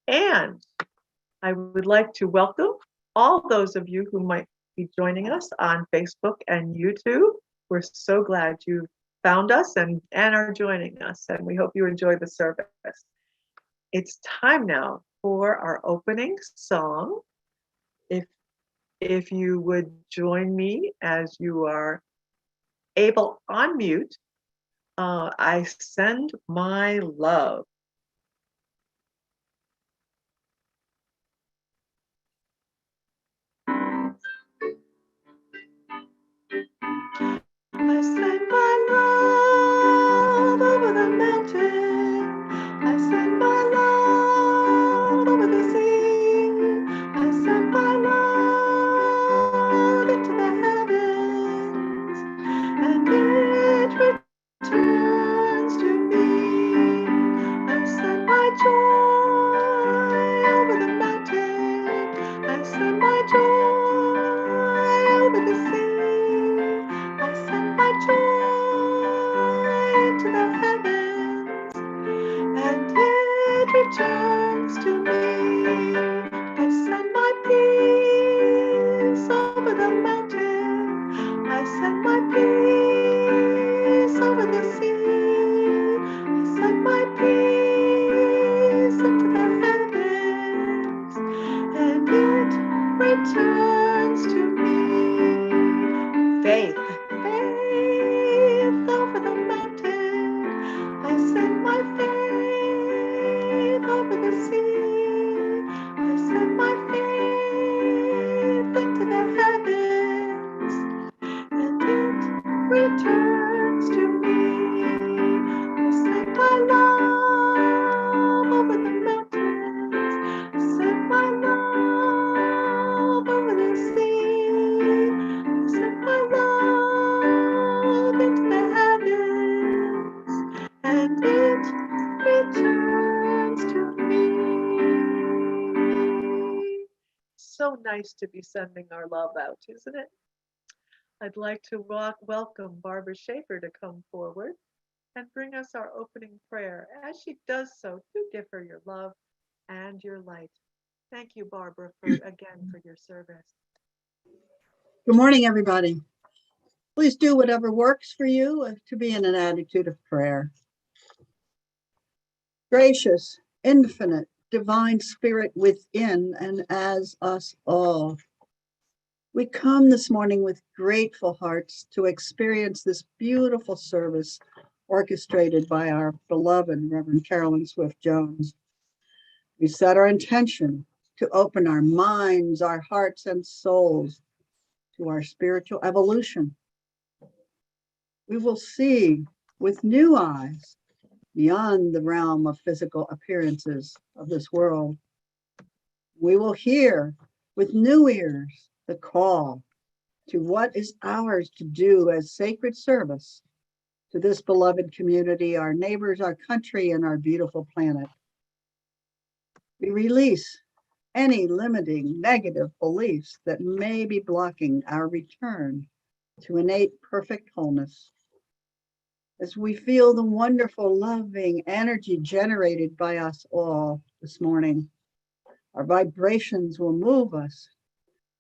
And I would like to welcome all those of you who might be joining us on Facebook and YouTube. We're so glad you found us and are joining us, and we hope you enjoy the service. It's time now for our opening song. If if you would join me as you are able on mute, I send my love. I send my love over the mountain. I send my love over the sea. I send my love into the heavens, and it returns to me. I send my joy over the mountain. I send my joy over the sea. I send my joy into the heavens, and it returns to me. I send my peace over the mountain. I send my peace over the sea. I send my peace into the heavens, and it returns to me. Faith, faith over the mountain. I send my faith over the sea. I send my faith into the heavens, and it returns to me. I send my love over the mountains. I send my love over the sea. I send my love into the heavens, and it returns to me. So nice to be sending our love out, isn't it? I'd like to welcome Barbara Schaefer to come forward and bring us our opening prayer. As she does so, do give her your love and your light. Thank you, Barbara, for your service. Good morning, everybody. Please do whatever works for you to be in an attitude of prayer. Gracious, infinite, divine spirit within and as us all. We come this morning with grateful hearts to experience this beautiful service orchestrated by our beloved Reverend Carolyn Swift-Jones. We set our intention to open our minds, our hearts, and souls to our spiritual evolution. We will see with new eyes beyond the realm of physical appearances of this world. We will hear with new ears the call to what is ours to do as sacred service to this beloved community, our neighbors, our country, and our beautiful planet. We release any limiting negative beliefs that may be blocking our return to innate perfect wholeness. As we feel the wonderful, loving energy generated by us all this morning, our vibrations will move us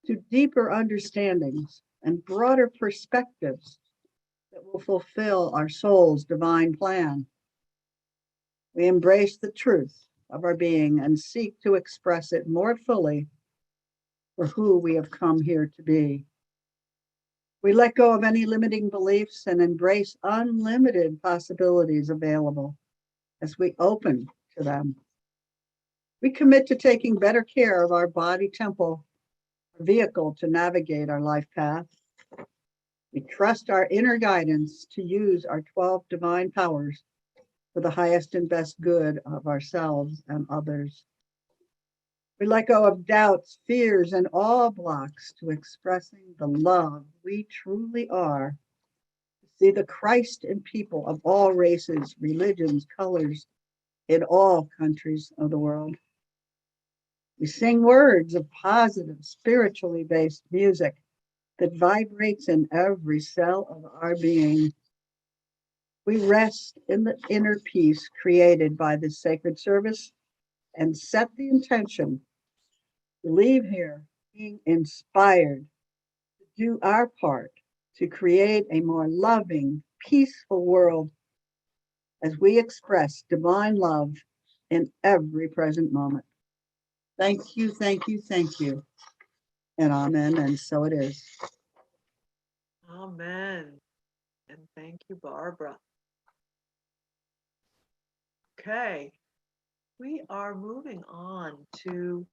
to deeper understandings and broader perspectives that will fulfill our soul's divine plan. We embrace the truth of our being and seek to express it more fully for who we have come here to be. We let go of any limiting beliefs and embrace unlimited possibilities available as we open to them. We commit to taking better care of our body temple, our vehicle to navigate our life path. We trust our inner guidance to use our 12 divine powers for the highest and best good of ourselves and others. We let go of doubts, fears, and all blocks to expressing the love we truly are. See the Christ in people of all races, religions, colors, in all countries of the world. We sing words of positive, spiritually based music that vibrates in every cell of our being. We rest in the inner peace created by this sacred service and set the intention to leave here being inspired to do our part to create a more loving, peaceful world as we express divine love in every present moment. Thank you, thank you, thank you. And amen, and so it is. Amen. And thank you, Barbara. Okay, we are moving on to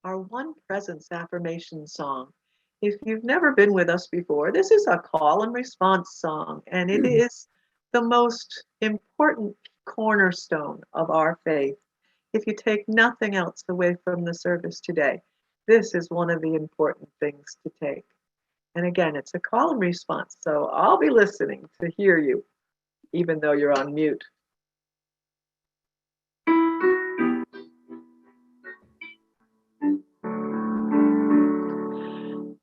our One Presence affirmation song. If you've never been with us before, this is a call and response song, and it is the most important cornerstone of our faith. If you take nothing else away from the service today, this is one of the important things to take. And again, it's a call and response, so I'll be listening to hear you, even though you're on mute.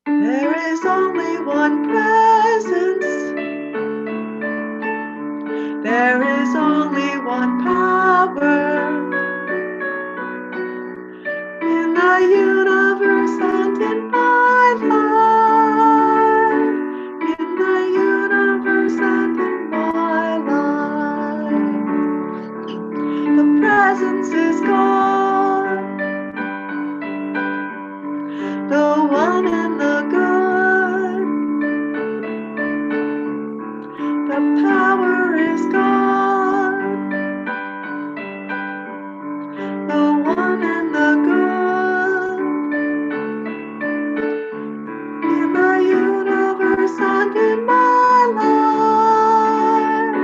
There is only one presence. There is only one power in the universe and in my life. In the universe and in my life. The presence is God. The one and the good. The power is God. The one and the good. In the universe and in my life.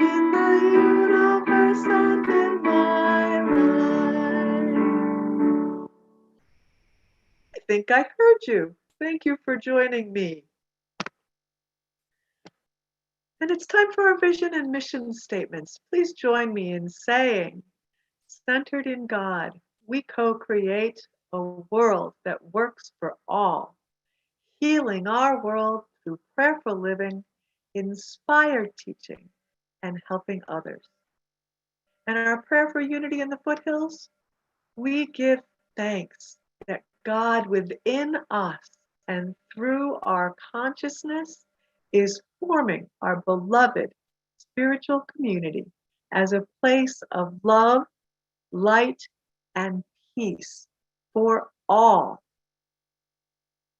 In the universe and in my life. I think I heard you. Thank you for joining me. And it's time for our vision and mission statements. Please join me in saying, centered in God, we co-create a world that works for all, healing our world through prayerful living, inspired teaching, and helping others. And our prayer for unity in the foothills, we give thanks that God within us and through our consciousness is forming our beloved spiritual community as a place of love, light, and peace for all.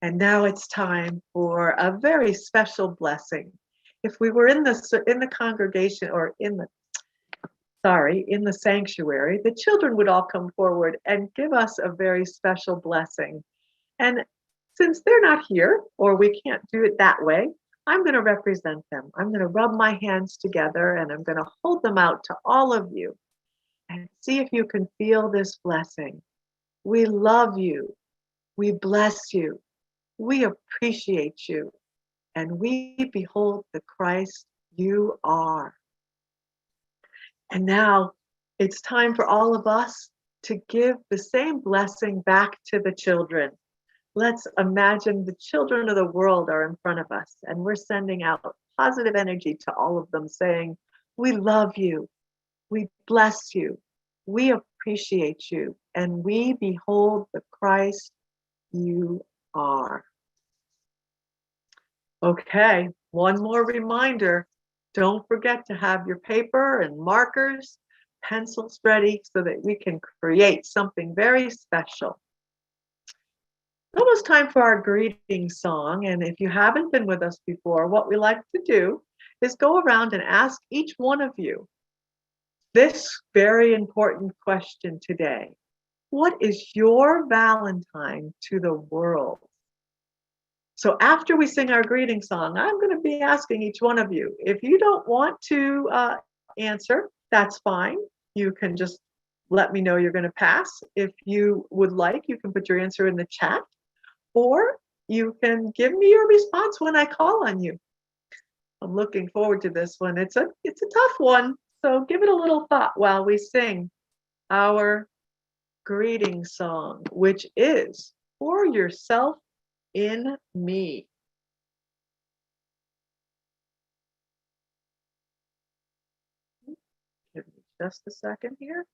And now it's time for a very special blessing. If we were in the congregation or in the sanctuary, the children would all come forward and give us a very special blessing. And since they're not here, or we can't do it that way, I'm going to represent them. I'm going to rub my hands together and I'm going to hold them out to all of you and see if you can feel this blessing. We love you. We bless you. We appreciate you. And we behold the Christ you are. And now it's time for all of us to give the same blessing back to the children. Let's imagine the children of the world are in front of us and we're sending out positive energy to all of them saying, we love you, we bless you, we appreciate you, and we behold the Christ you are. Okay, one more reminder. Don't forget to have your paper and markers, pencils ready so that we can create something very special. Almost time for our greeting song. And if you haven't been with us before, what we like to do is go around and ask each one of you this very important question today. What is your Valentine to the world? So after we sing our greeting song, I'm going to be asking each one of you. If you don't want to answer, that's fine. You can just let me know you're going to pass. If you would like, you can put your answer in the chat, or you can give me your response when I call on you. I'm looking forward to this one. It's a tough one, so give it a little thought while we sing our greeting song, which is For Yourself in Me. Give me just a second here.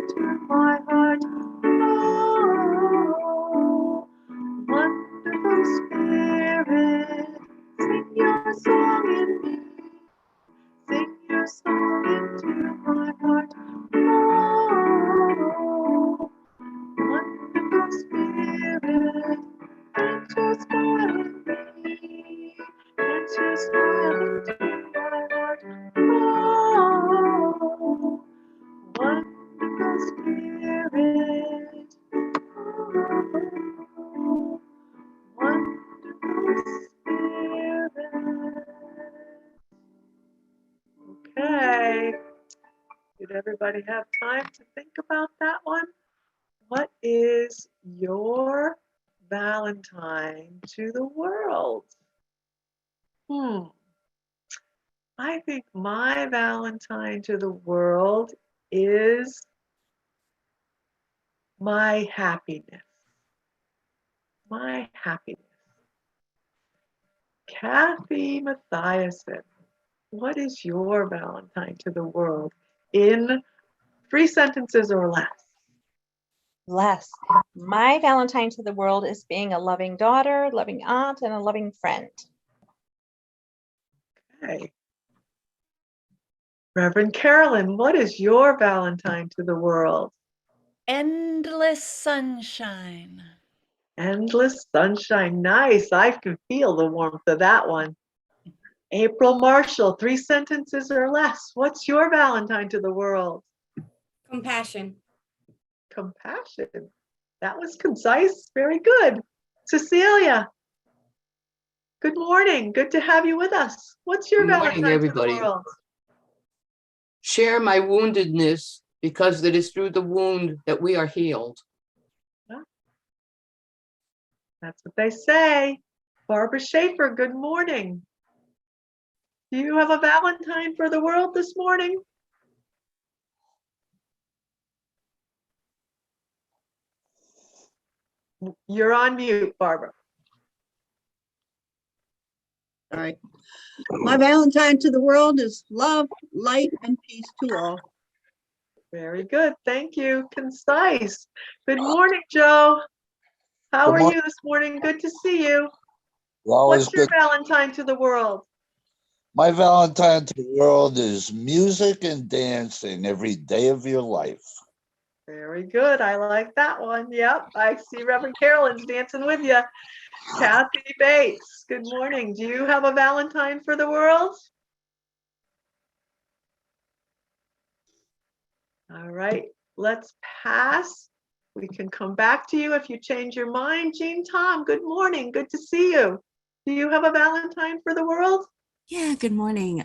into my heart. Oh, wonderful Spirit, sing your song in me. Sing your song into my heart. Oh, wonderful Spirit, and your smile in me. And your smile into my heart. Oh, wonderful Spirit. Oh, wonderful Spirit. Okay. Did everybody have time to think about that one? What is your Valentine to the world? I think my Valentine to the world is my happiness. My happiness. Kathy Mathiasen, what is your Valentine to the world in 3 sentences or less? Less. My Valentine to the world is being a loving daughter, loving aunt, and a loving friend. Okay. Reverend Carolyn, what is your Valentine to the world? Endless sunshine. Endless sunshine. Nice. I can feel the warmth of that one. April Marshall, 3 sentences or less. What's your Valentine to the world? Compassion. Compassion. That was concise. Very good. Cecilia, good morning. Good to have you with us. What's your Good morning, Valentine everybody. to the world? Share my woundedness, because it is through the wound that we are healed. That's what they say. Barbara Schaefer, good morning. Do you have a Valentine for the world this morning? You're on mute, Barbara. All right. My Valentine to the world is love, light, and peace to all. Very good. Thank you. Concise. Good morning, Joe. How Good are morning. you this morning? Good to see you. Always What's your good. Valentine to the world? My Valentine to the world is music and dancing every day of your life. Very good. I like that one. Yep. I see Reverend Carolyn's dancing with you. Kathy Bates, good morning. Do you have a Valentine for the world? All right. Let's pass. We can come back to you if you change your mind. Jean Tom, good morning. Good to see you. Do you have a Valentine for the world? Yeah, good morning.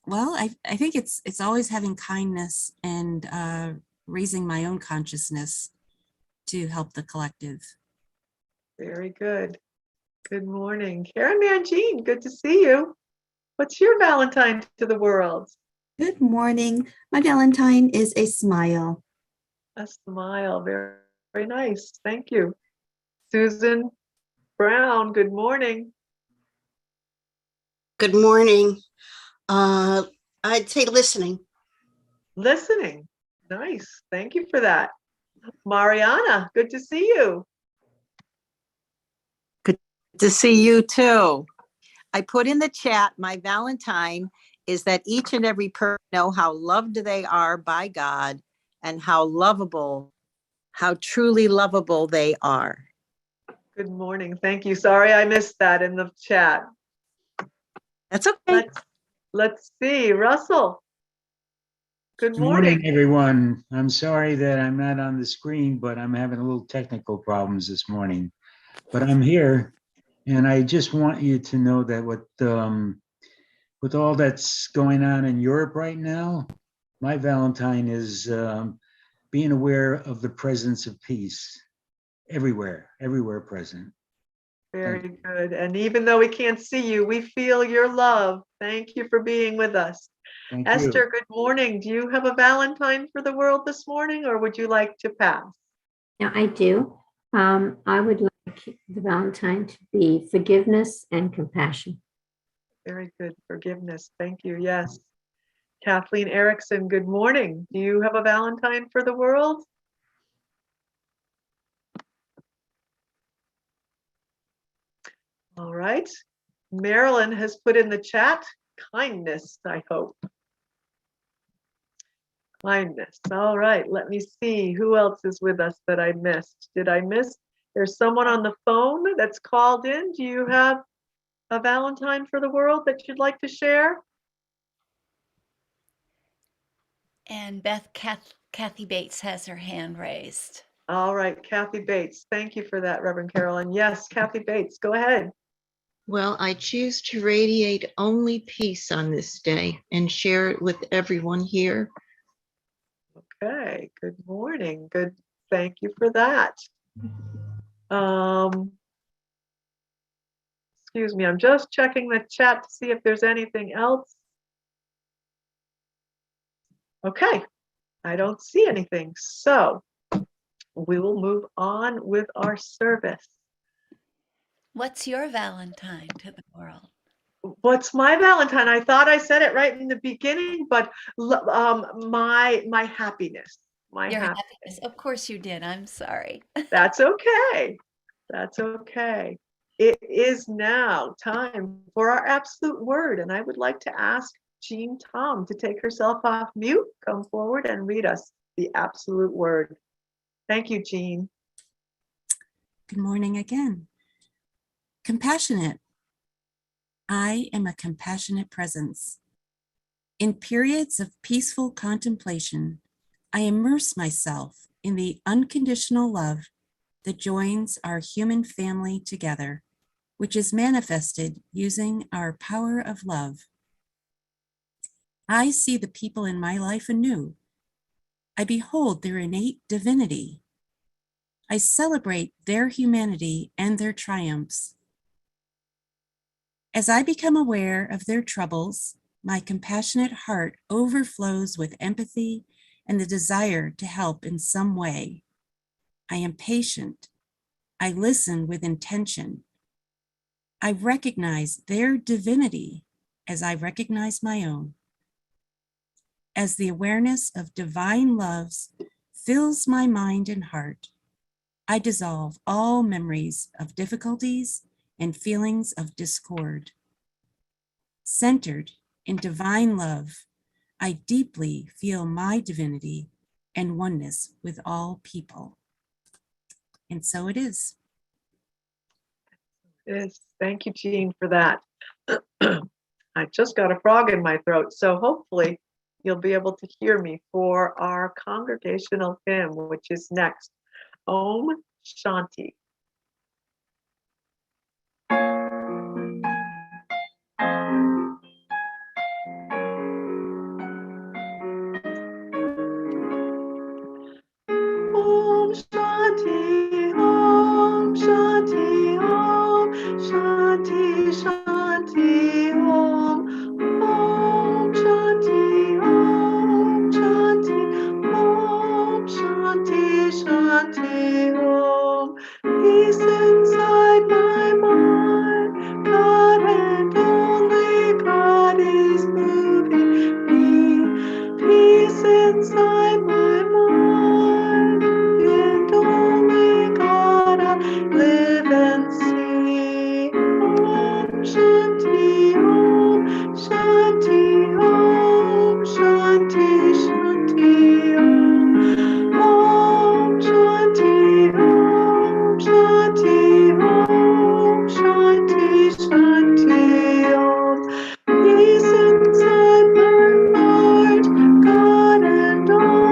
Well, I think it's always having kindness and raising my own consciousness to help the collective. Very good. Good morning. Karen Mangine, good to see you. What's your Valentine to the world? Good morning. My Valentine is a smile. A smile. Very, very nice. Thank you. Susan Brown, good morning. Good morning. I'd say listening. Listening. Nice. Thank you for that. Mariana, good to see you. To see you too. I put in the chat, my Valentine is that each and every person know how loved they are by God and how lovable, how truly lovable they are. Good morning. Thank you. Sorry I missed that in the chat. That's okay. Let's see. Russell. Good Good morning, morning. everyone. I'm sorry that I'm not on the screen, but I'm having a little technical problems this morning. But I'm here, and I just want you to know that with all that's going on in Europe right now, my Valentine is being aware of the presence of peace everywhere present. Very good. And even though we can't see you, we feel your love. Thank you for being with us. Thank Esther, you. good morning. Do you have a Valentine for the world this morning, or would you like to pass? Yeah, I do. I would like the Valentine to be forgiveness and compassion. Very good. Forgiveness. Thank you. Yes. Kathleen Erickson, good morning. Do you have a Valentine for the world? All right. Marilyn has put in the chat, kindness, I hope. Kindness. All right, let me see who else is with us that I missed. Did I miss? There's someone on the phone that's called in. Do you have a Valentine for the world that you'd like to share? And Kathy Bates has her hand raised. All right, Kathy Bates. Thank you for that, Reverend Carolyn. Yes, Kathy Bates, go ahead. Well, I choose to radiate only peace on this day and share it with everyone here. Okay, good morning. Good, thank you for that. Excuse me, I'm just checking the chat to see if there's anything else. Okay, I don't see anything. So we will move on with our service. What's your Valentine to the world? What's my Valentine? I thought I said it right in the beginning, but my happiness. Your happiness. Of course you did. I'm sorry. That's okay. That's okay. It is now time for our absolute word, and I would like to ask Jean Tom to take herself off mute, come forward and read us the absolute word. Thank you, Jean. Good morning again. Compassionate. I am a compassionate presence. In periods of peaceful contemplation, I immerse myself in the unconditional love that joins our human family together, which is manifested using our power of love. I see the people in my life anew. I behold their innate divinity. I celebrate their humanity and their triumphs. As I become aware of their troubles, my compassionate heart overflows with empathy and the desire to help in some way. I am patient. I listen with intention. I recognize their divinity as I recognize my own. As the awareness of divine loves fills my mind and heart, I dissolve all memories of difficulties and feelings of discord. Centered in divine love, I deeply feel my divinity and oneness with all people. And so it is. Yes, thank you, Jean, for that. I just got a frog in my throat, so hopefully you'll be able to hear me for our congregational hymn, which is next. Om Shanti. Om Shanti, Om Shanti, Om Shanti, Shanti, Om. Om Shanti, Om Shanti, Om Shanti, Shanti, Om. Peace inside my mind, God and only God is moving me. Peace inside my mind, and only God I live and see. Om Shanti, Om Shanti, Om Shanti, Shanti, Om. Om Shanti, Om Shanti, Om Shanti, Shanti, Om. Peace inside my heart, God and all.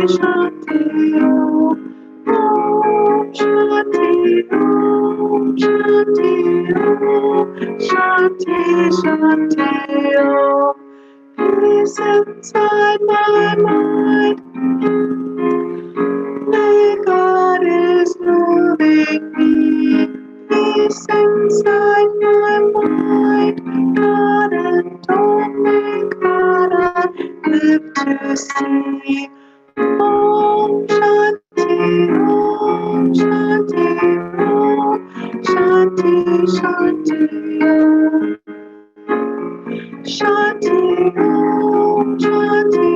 Shanti, Om Shanti, Om Shanti, Om Shanti, Shanti, Om. Peace inside my mind. May God is moving me. Peace inside my mind. God and only God I live to see. Om Shanti, Om Shanti, Om Shanti, Shanti, Om. Shanti, Om Shanti,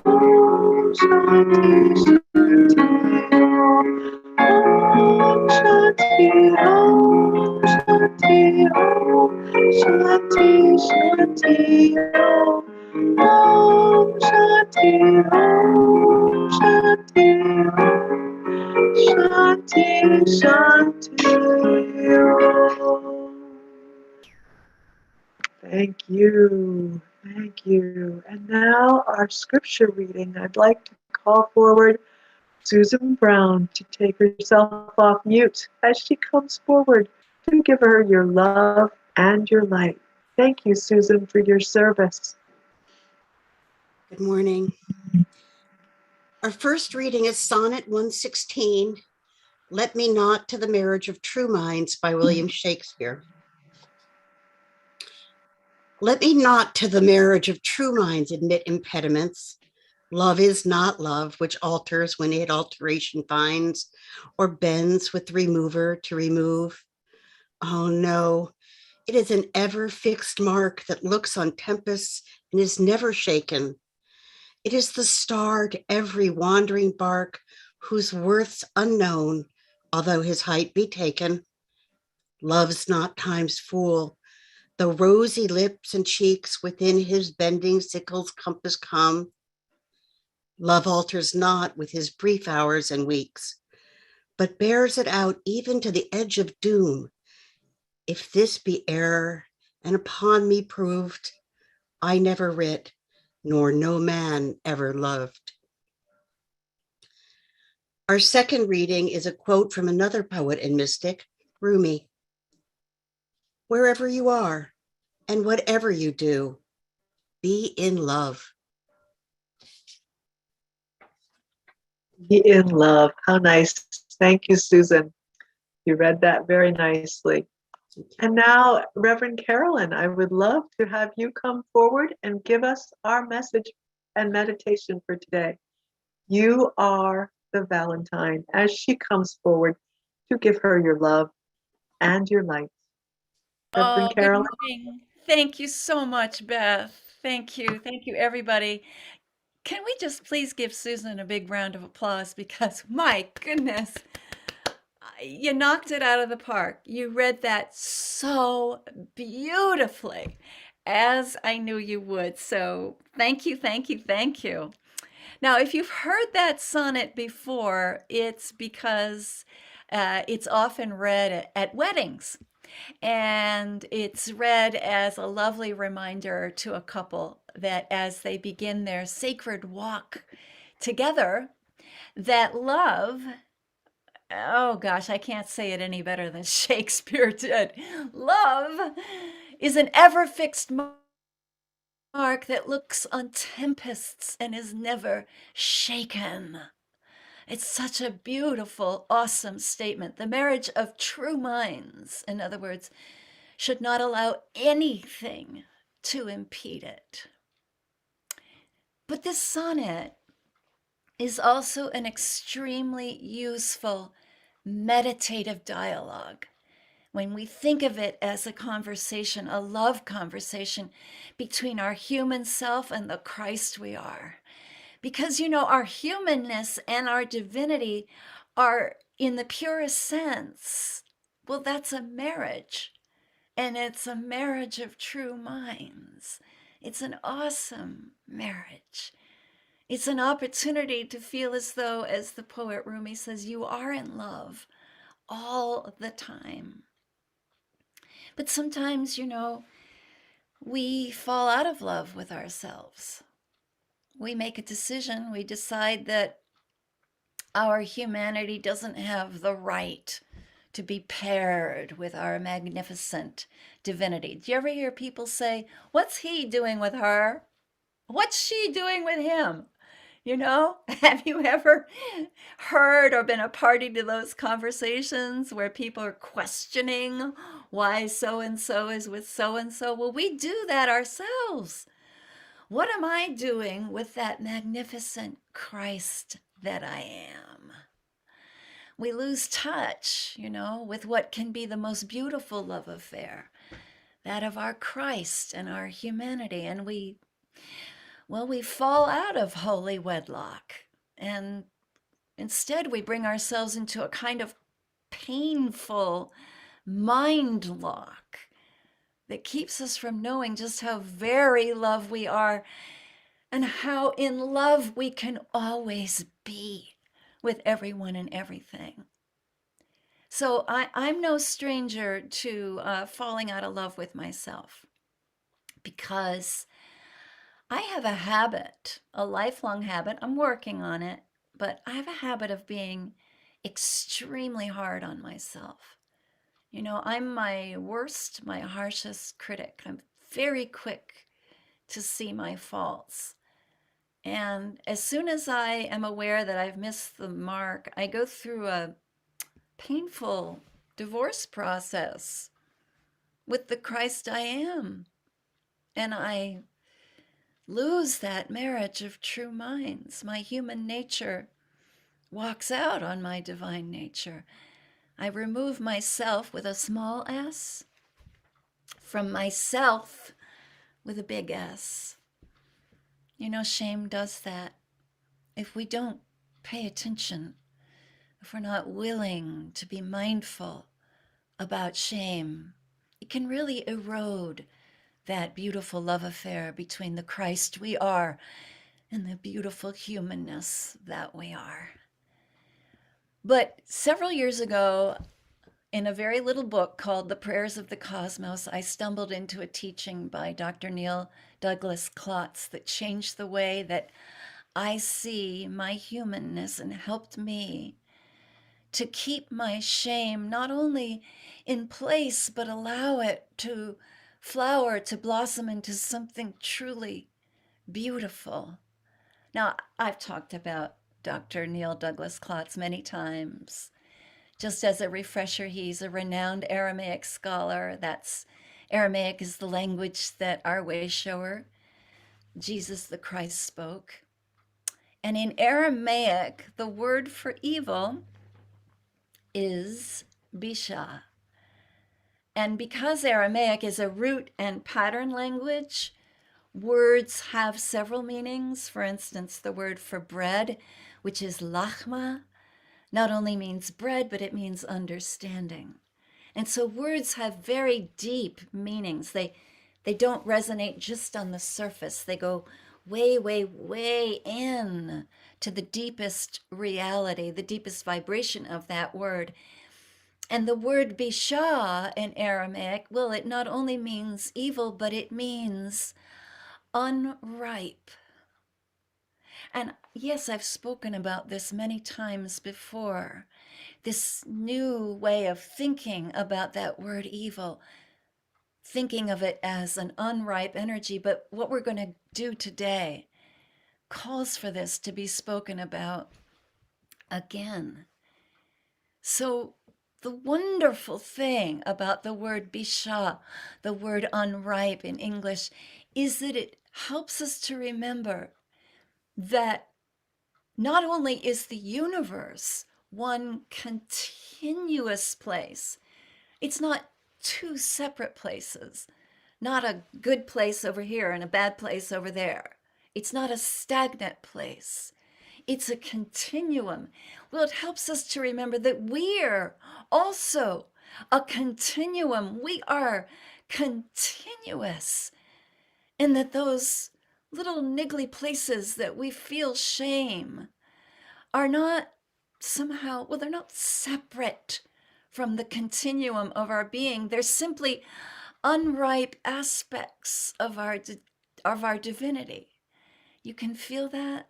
Om Shanti, Shanti, Om. Om Shanti, Om Shanti, Om Shanti, Shanti, Om. Om Shanti, Om Shanti, Om Shanti, Shanti, Om. Thank you. Thank you. And now our scripture reading. I'd like to call forward Susan Brown to take herself off mute as she comes forward to give her your love and your light. Thank you, Susan, for your service. Good morning. Our first reading is Sonnet 116, Let Me Not to the Marriage of True Minds by William Shakespeare. Let me not to the marriage of true minds admit impediments. Love is not love, which alters when it alteration finds, or bends with the remover to remove. Oh no, it is an ever fixed mark that looks on tempests and is never shaken. It is the star to every wandering bark whose worth's unknown, although his height be taken. Love's not time's fool, the rosy lips and cheeks within his bending sickle's compass come. Love alters not with his brief hours and weeks, but bears it out even to the edge of doom. If this be error, and upon me proved, I never writ, nor no man ever loved. Our second reading is a quote from another poet and mystic, Rumi. Wherever you are, and whatever you do, be in love. Be in love. How nice. Thank you, Susan. You read that very nicely. And now, Reverend Carolyn, I would love to have you come forward and give us our message and meditation for today. You are the Valentine as she comes forward to give her your love and your light. Reverend Oh, good Carolyn. morning. Thank you so much, Beth. Thank you. Thank you, everybody. Can we just please give Susan a big round of applause because my goodness, you knocked it out of the park. You read that so beautifully, as I knew you would. So thank you, thank you, thank you. Now, if you've heard that sonnet before, it's because it's often read at weddings. And it's read as a lovely reminder to a couple that as they begin their sacred walk together, that love, oh gosh, I can't say it any better than Shakespeare did. Love is an ever fixed mark that looks on tempests and is never shaken. It's such a beautiful, awesome statement. The marriage of true minds, in other words, should not allow anything to impede it. But this sonnet is also an extremely useful meditative dialogue when we think of it as a conversation, a love conversation between our human self and the Christ we are. Because, you know, our humanness and our divinity are, in the purest sense, well, that's a marriage. And it's a marriage of true minds. It's an awesome marriage. It's an opportunity to feel as though, as the poet Rumi says, you are in love all the time. But sometimes, you know, we fall out of love with ourselves. We make a decision, we decide that our humanity doesn't have the right to be paired with our magnificent divinity. Do you ever hear people say, "What's he doing with her? What's she doing with him?" You know, have you ever heard or been a party to those conversations where people are questioning why so and so is with so and so? Well, we do that ourselves. What am I doing with that magnificent Christ that I am? We lose touch, you know, with what can be the most beautiful love affair, that of our Christ and our humanity. And we fall out of holy wedlock. And instead, we bring ourselves into a kind of painful mind lock that keeps us from knowing just how very loved we are and how in love we can always be with everyone and everything. So I'm no stranger to falling out of love with myself, because I have a habit, a lifelong habit. I'm working on it, but I have a habit of being extremely hard on myself. You know, I'm my worst, my harshest critic. I'm very quick to see my faults. And as soon as I am aware that I've missed the mark, I go through a painful divorce process with the Christ I am. And I lose that marriage of true minds. My human nature walks out on my divine nature. I remove myself with a small s from myself with a big S. You know, shame does that. If we don't pay attention, if we're not willing to be mindful about shame, it can really erode that beautiful love affair between the Christ we are and the beautiful humanness that we are. But several years ago, in a very little book called The Prayers of the Cosmos, I stumbled into a teaching by Dr. Neil Douglas Klotz that changed the way that I see my humanness and helped me to keep my shame not only in place, but allow it to flower, to blossom into something truly beautiful. Now, I've talked about Dr. Neil Douglas Klotz many times. Just as a refresher, he's a renowned Aramaic scholar. Aramaic is the language that our way shower, Jesus the Christ, spoke. And in Aramaic, the word for evil is bisha. And because Aramaic is a root and pattern language, words have several meanings. For instance, the word for bread, which is lachma, not only means bread, but it means understanding. And so words have very deep meanings. They don't resonate just on the surface. They go way, way, way in to the deepest reality, the deepest vibration of that word. And the word bisha in Aramaic, well, it not only means evil, but it means unripe. And yes, I've spoken about this many times before. This new way of thinking about that word evil, thinking of it as an unripe energy. But what we're going to do today calls for this to be spoken about again. So the wonderful thing about the word bisha, the word unripe in English, is that it helps us to remember that not only is the universe one continuous place, it's not two separate places, not a good place over here and a bad place over there. It's not a stagnant place. It's a continuum. Well, it helps us to remember that we're also a continuum. We are continuous, and that those little niggly places that we feel shame are not somehow, well, they're not separate from the continuum of our being. They're simply unripe aspects of our divinity. You can feel that?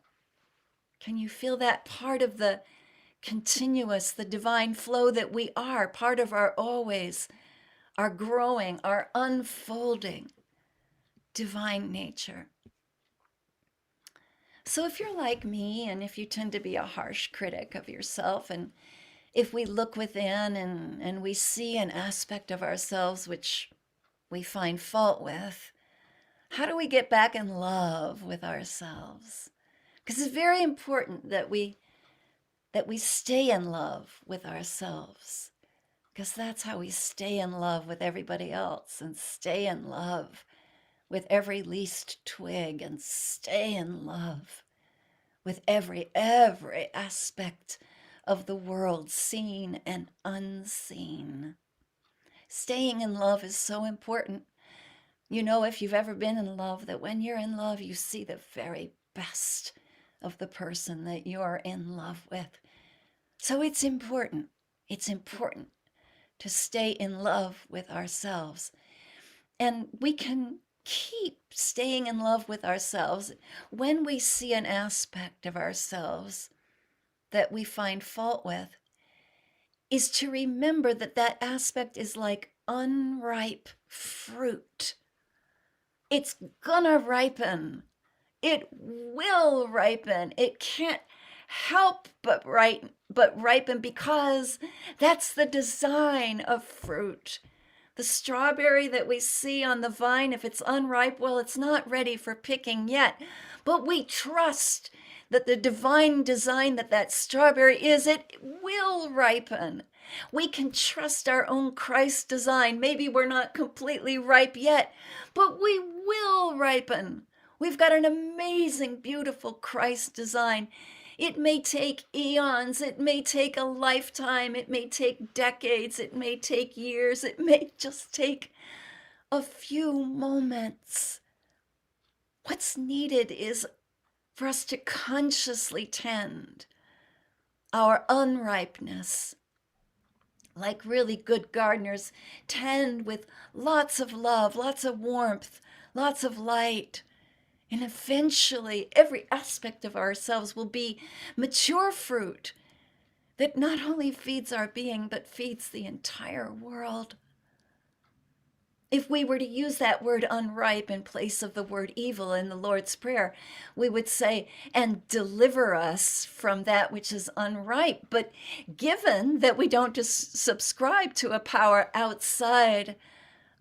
Can you feel that part of the continuous, the divine flow that we are, part of our always, our growing, our unfolding divine nature. So if you're like me, and if you tend to be a harsh critic of yourself, and if we look within and we see an aspect of ourselves which we find fault with, how do we get back in love with ourselves? Because it's very important that we stay in love with ourselves, because that's how we stay in love with everybody else, and stay in love with every least twig, and stay in love with every aspect of the world, seen and unseen. Staying in love is so important. You know, if you've ever been in love, that when you're in love, you see the very best of the person that you're in love with. So it's important. It's important to stay in love with ourselves. And we can keep staying in love with ourselves when we see an aspect of ourselves that we find fault with, is to remember that that aspect is like unripe fruit. It's gonna ripen. It will ripen. It can't help but ripen, because that's the design of fruit. The strawberry that we see on the vine, if it's unripe, well, it's not ready for picking yet. But we trust that the divine design that that strawberry is, it will ripen. We can trust our own Christ design. Maybe we're not completely ripe yet, but we will ripen. We've got an amazing, beautiful Christ design. It may take eons, it may take a lifetime, it may take decades, it may take years, it may just take a few moments. What's needed is for us to consciously tend our unripeness, like really good gardeners tend, with lots of love, lots of warmth, lots of light. And eventually, every aspect of ourselves will be mature fruit that not only feeds our being, but feeds the entire world. If we were to use that word unripe in place of the word evil in the Lord's Prayer, we would say, and deliver us from that which is unripe. But given that we don't just subscribe to a power outside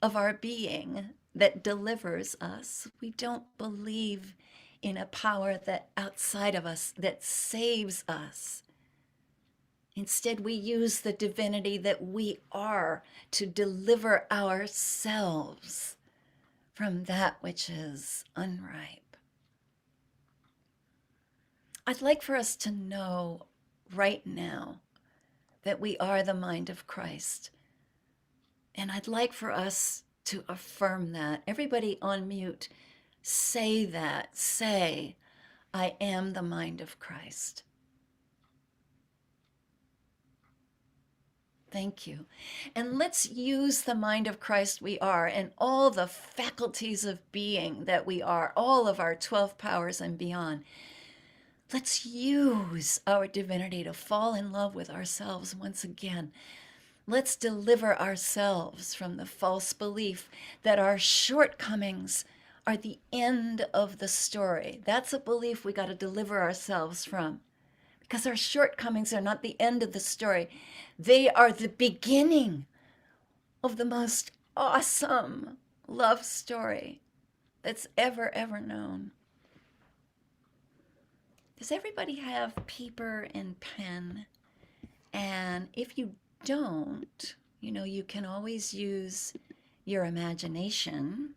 of our being that delivers us, we don't believe in a power that outside of us that saves us. Instead, we use the divinity that we are to deliver ourselves from that which is unripe. I'd like for us to know right now that we are the mind of Christ. And I'd like for us to affirm that. Everybody on mute, say that. Say, I am the mind of Christ. Thank you. And let's use the mind of Christ we are, and all the faculties of being that we are, all of our 12 powers and beyond. Let's use our divinity to fall in love with ourselves once again. Let's deliver ourselves from the false belief that our shortcomings are the end of the story. That's a belief we got to deliver ourselves from, because our shortcomings are not the end of the story. They are the beginning of the most awesome love story that's ever known. Does everybody have paper and pen? And if you don't, you know, you can always use your imagination.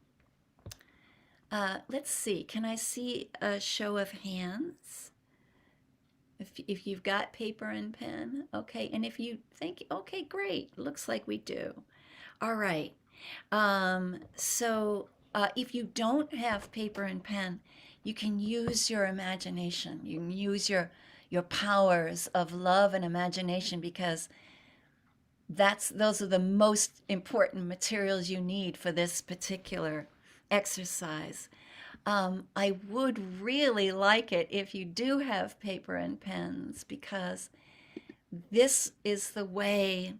Let's see, can I see a show of hands? If you've got paper and pen, okay. And if you think, okay, great, looks like we do. All right. If you don't have paper and pen, you can use your imagination. You can use your powers of love and imagination, because those are the most important materials you need for this particular exercise. I would really like it if you do have paper and pens, because this is the way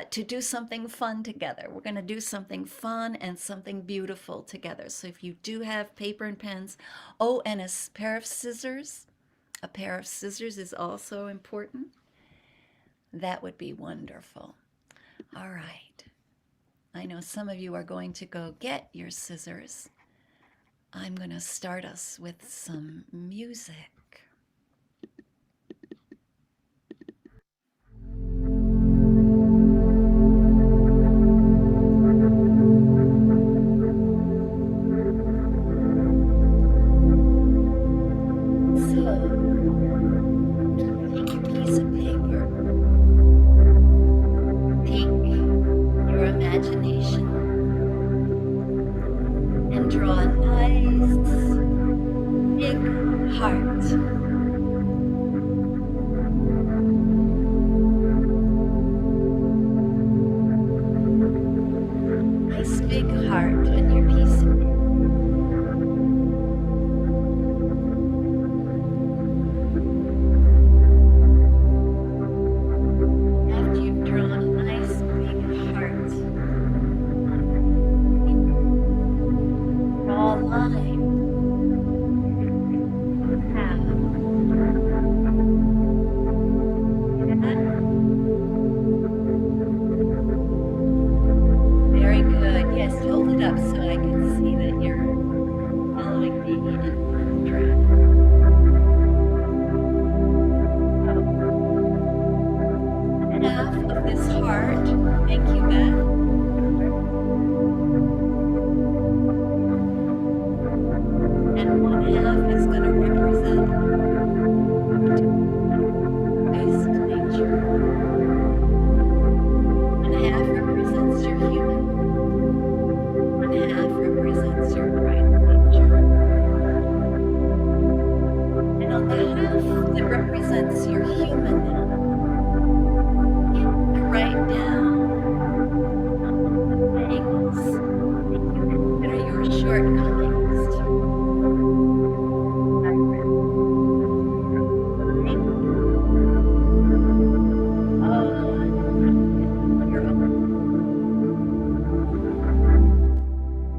to do something fun together. We're going to do something fun and something beautiful together. So if you do have paper and pens, oh, and pair of scissors. A pair of scissors is also important. That would be wonderful. All right. I know some of you are going to go get your scissors. I'm going to start us with some music.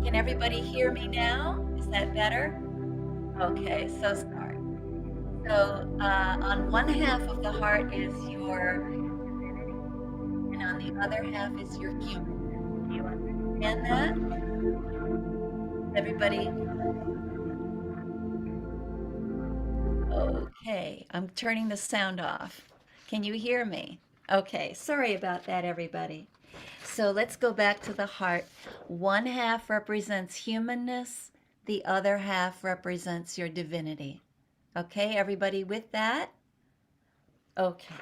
Can everybody hear me now? Is that better? Okay, so sorry. So on one half of the heart is your divinity, and on the other half is your human. Do you understand that? Everybody? Okay, I'm turning the sound off. Can you hear me? Okay, sorry about that, everybody. So let's go back to the heart. One half represents humanness, the other half represents your divinity. Okay, everybody with that? Okay.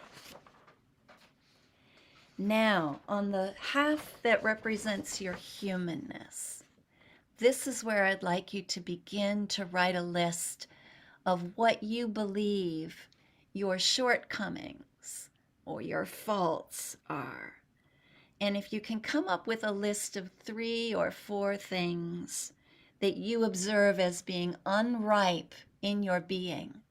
Now, on the half that represents your humanness, this is where I'd like you to begin to write a list of what you believe your shortcomings or your faults are. And if you can come up with a list of 3 or 4 things that you observe as being unripe in your being,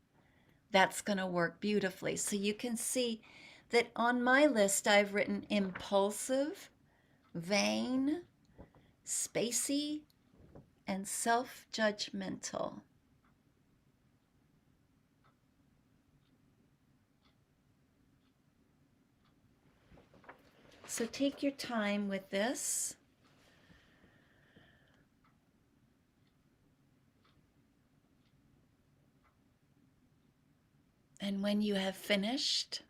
that's going to work beautifully. So you can see that on my list, I've written impulsive, vain, spacey, and self-judgmental. So take your time with this. And when you have finished,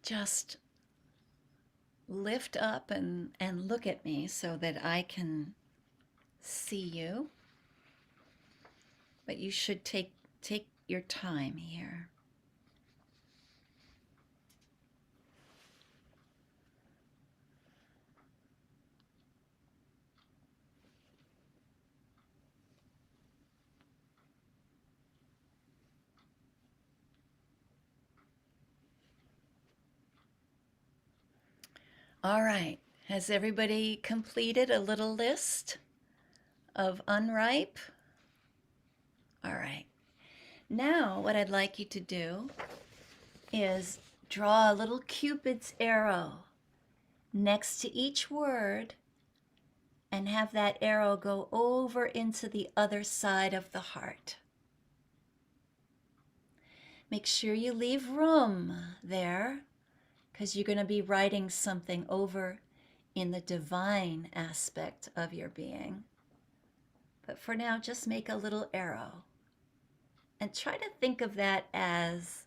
just lift up and look at me so that I can see you. But you should take your time here. All right. Has everybody completed a little list of unripe? All right. Now, what I'd like you to do is draw a little Cupid's arrow next to each word and have that arrow go over into the other side of the heart. Make sure you leave room there because you're going to be writing something over in the divine aspect of your being. But for now, just make a little arrow and try to think of that as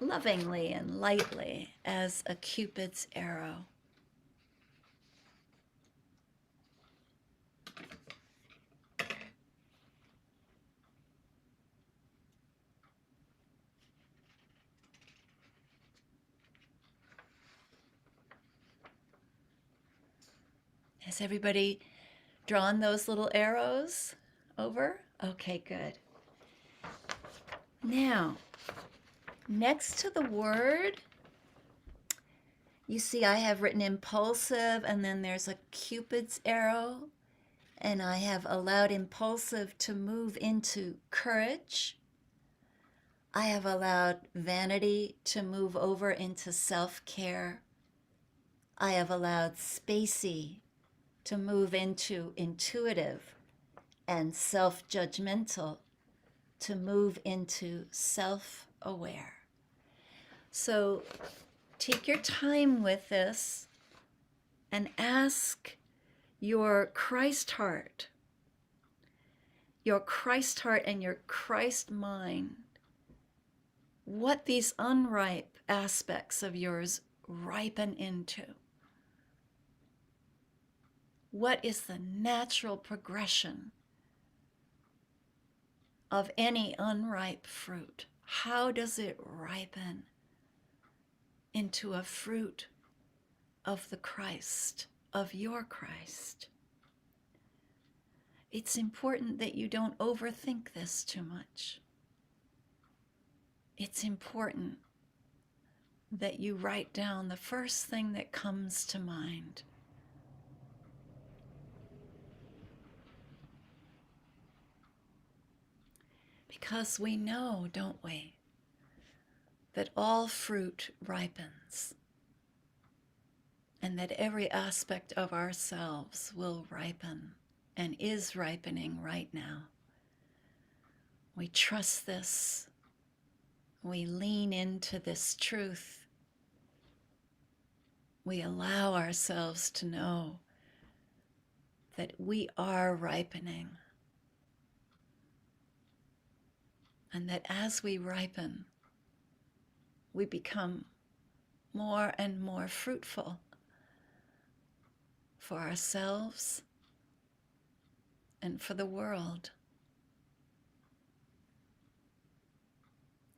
lovingly and lightly as a Cupid's arrow. Has everybody drawn those little arrows over? Okay, good. Now, next to the word, you see I have written impulsive, and then there's a Cupid's arrow, and I have allowed impulsive to move into courage. I have allowed vanity to move over into self-care. I have allowed spacey to move into intuitive, and self-judgmental to move into self-aware. So take your time with this and ask your Christ heart and your Christ mind what these unripe aspects of yours ripen into. What is the natural progression of any unripe fruit? How does it ripen into a fruit of the Christ, of your Christ? It's important that you don't overthink this too much. It's important that you write down the first thing that comes to mind. Because we know, don't we, that all fruit ripens, and that every aspect of ourselves will ripen and is ripening right now. We trust this. We lean into this truth. We allow ourselves to know that we are ripening, and that as we ripen, we become more and more fruitful for ourselves and for the world.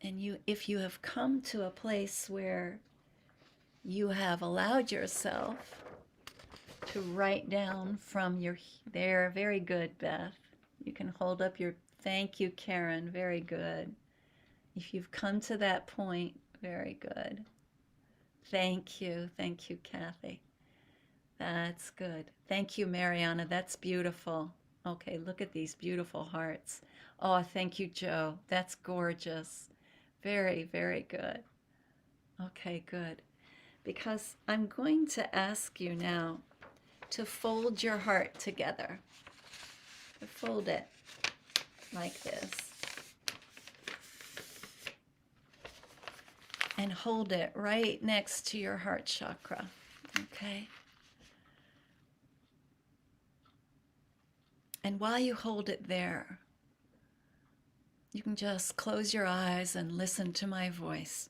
And if you have come to a place where you have allowed yourself to write down from your, there, very good, Beth. You can hold up your, thank you, Karen, very good. If you've come to that point, very good. Thank you, Kathy. That's good. Thank you, Mariana, that's beautiful. Okay, look at these beautiful hearts. Oh, thank you, Joe, that's gorgeous. Very, very good. Okay, good. Because I'm going to ask you now to fold your heart together. Fold it like this. And hold it right next to your heart chakra, okay? And while you hold it there, you can just close your eyes and listen to my voice.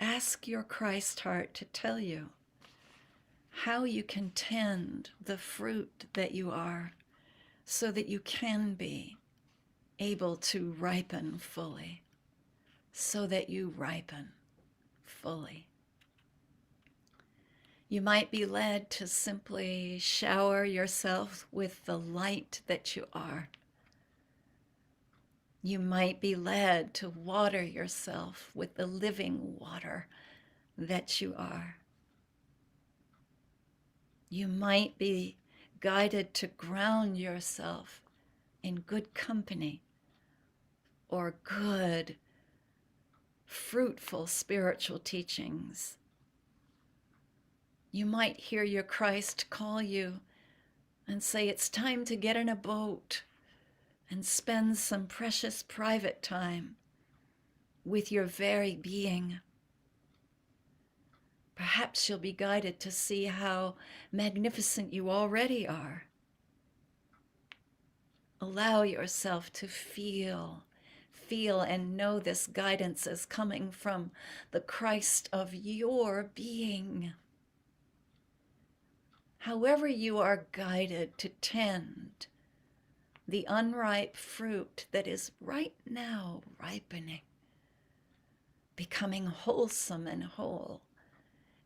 Ask your Christ heart to tell you how you can tend the fruit that you are so that you can be able to ripen fully, so that you ripen fully. You might be led to simply shower yourself with the light that you are. You might be led to water yourself with the living water that you are. You might be guided to ground yourself in good company or good, fruitful spiritual teachings. You might hear your Christ call you and say, it's time to get in a boat and spend some precious private time with your very being. Perhaps you'll be guided to see how magnificent you already are. Allow yourself to feel and know this guidance is coming from the Christ of your being. However you are guided to tend the unripe fruit that is right now ripening, becoming wholesome and whole,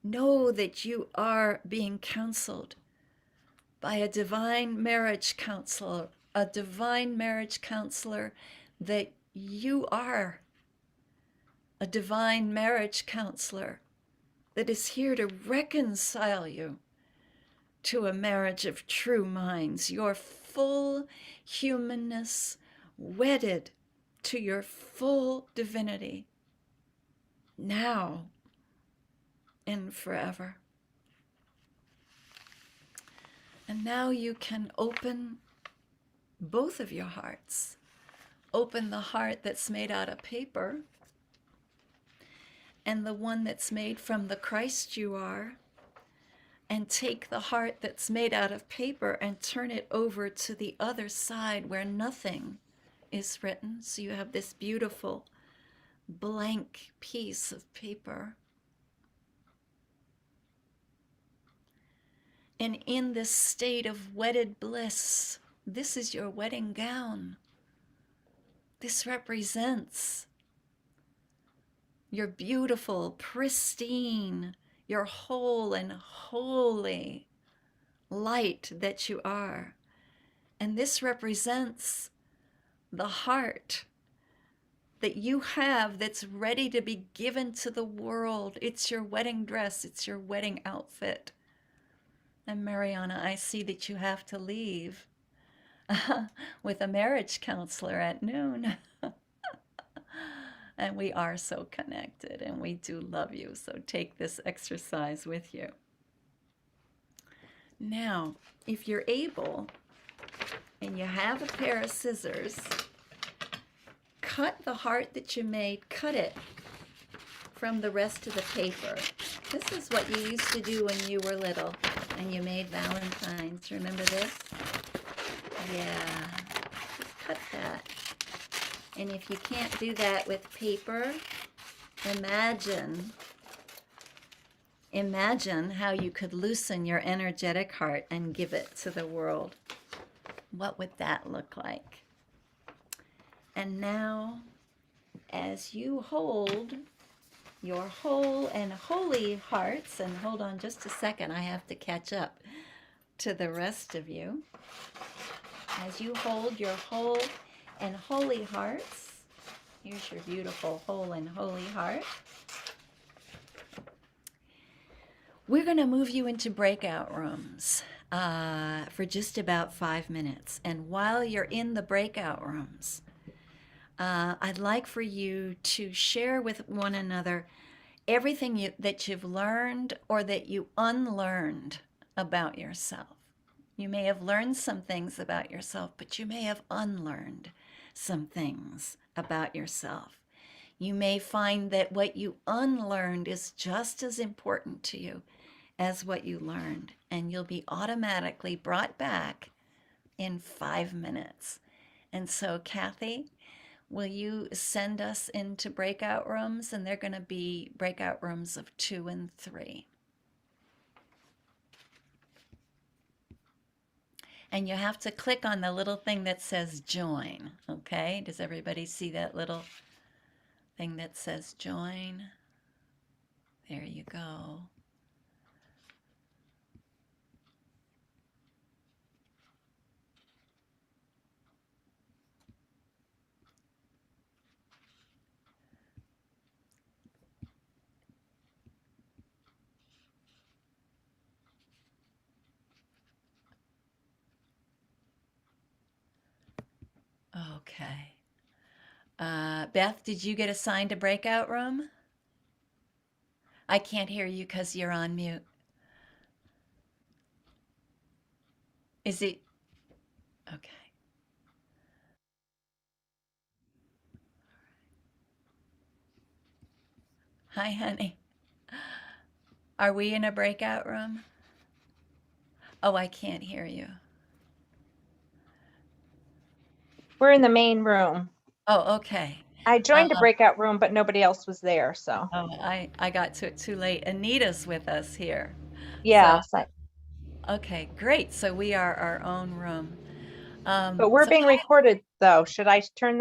know that you are being counseled by a divine marriage counselor, that you are a divine marriage counselor that is here to reconcile you to a marriage of true minds, your full humanness wedded to your full divinity, now and forever. And now you can open both of your hearts. Open the heart that's made out of paper and the one that's made from the Christ you are, and take the heart that's made out of paper and turn it over to the other side where nothing is written. So you have this beautiful blank piece of paper. And in this state of wedded bliss, this is your wedding gown. This represents your beautiful, pristine, your whole and holy light that you are. And this represents the heart that you have that's ready to be given to the world. It's your wedding dress, it's your wedding outfit. And Mariana, I see that you have to leave with a marriage counselor at noon. And we are so connected and we do love you. So take this exercise with you. Now, if you're able and you have a pair of scissors, cut the heart that you made, cut it from the rest of the paper. This is what you used to do when you were little and you made Valentines. Remember this? Yeah, just cut that. And if you can't do that with paper, imagine how you could loosen your energetic heart and give it to the world. What would that look like? And now, as you hold your whole and holy hearts, and hold on just a second, I have to catch up to the rest of you. As you hold your whole and holy hearts, here's your beautiful whole and holy heart. We're going to move you into breakout rooms for just about 5 minutes. And while you're in the breakout rooms, I'd like for you to share with one another everything that you've learned or that you unlearned about yourself. You may have learned some things about yourself, but you may have unlearned some things about yourself. You may find that what you unlearned is just as important to you as what you learned, and you'll be automatically brought back in 5 minutes. And so, Kathy, will you send us into breakout rooms? And they're going to be breakout rooms of 2 and 3. And you have to click on the little thing that says join, okay? Does everybody see that little thing that says join? There you go. Okay. Beth, did you get assigned a breakout room? I can't hear you because you're on mute. Is it? Okay. Hi, honey. Are we in a breakout room? Oh, I can't hear you. We're in the main room. Oh, okay. I joined a breakout room, but nobody else was there. So Oh, I got to it too late. Anita's with us here. yeah, Okay, great. So we are our own room. but we're So being recorded though. Should I turn that?